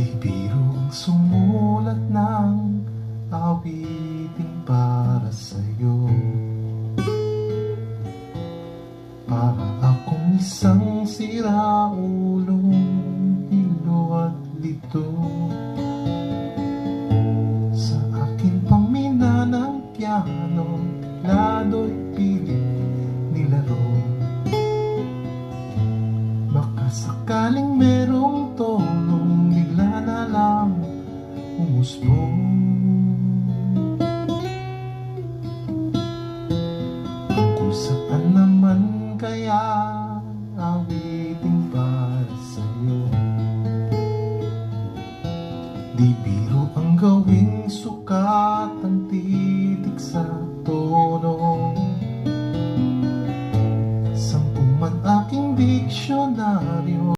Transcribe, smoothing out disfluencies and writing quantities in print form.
Di birong sumulat ng awitin para sa'yo. Para akong isang siraulong hilo at lito sa aking pamina ng piano, lado'y pilit nilaro. Baka sakaling merong tonong bigla na lang umusbong. Kung saan naman kaya awitin para sa'yo. Di